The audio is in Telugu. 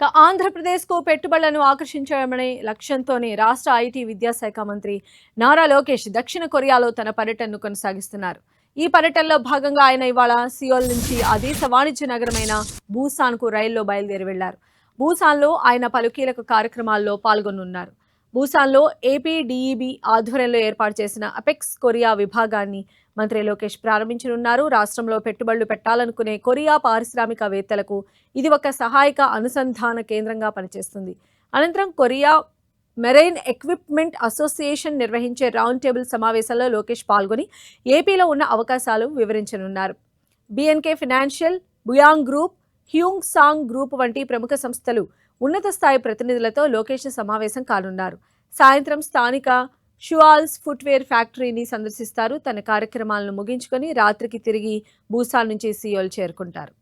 ఆంధ్రప్రదేశ్కు పెట్టుబడులను ఆకర్షించడమనే లక్ష్యంతోనే రాష్ట్ర ఐటీ విద్యాశాఖ మంత్రి నారా లోకేష్ దక్షిణ కొరియాలో తన పర్యటనను కొనసాగిస్తున్నారు. ఈ పర్యటనలో భాగంగా ఆయన ఇవాళ సియోల్ నుంచి ఆ దేశ వాణిజ్య నగరమైన బూసాన్కు రైల్లో బయలుదేరి వెళ్లారు. బూసాన్లో ఆయన పలు కీలక కార్యక్రమాల్లో పాల్గొనున్నారు. బూసాన్లో ఏపీడీఈబీ ఆధ్వర్యంలో ఏర్పాటు చేసిన అపెక్స్ కొరియా విభాగాన్ని మంత్రి లోకేష్ ప్రారంభించనున్నారు. రాష్ట్రంలో పెట్టుబడులు పెట్టాలనుకునే కొరియా పారిశ్రామికవేత్తలకు ఇది ఒక సహాయక అనుసంధాన కేంద్రంగా పనిచేస్తుంది. అనంతరం కొరియా మెరైన్ ఎక్విప్మెంట్ అసోసియేషన్ నిర్వహించే రౌండ్ టేబుల్ సమావేశంలో లోకేష్ పాల్గొని ఏపీలో ఉన్న అవకాశాలు వివరించనున్నారు. BNK Financial, Buyoung Group, Hyung Song Group వంటి ప్రముఖ సంస్థలు ఉన్నత స్థాయి ప్రతినిధులతో లోకేష్ సమావేశం కానున్నారు. సాయంత్రం స్థానిక షువాల్స్ ఫుట్వేర్ ఫ్యాక్టరీని సందర్శిస్తారు. తన కార్యక్రమాలను ముగించుకొని రాత్రికి తిరిగి బూసాన్ నుంచి సియోల్ చేరుకుంటారు.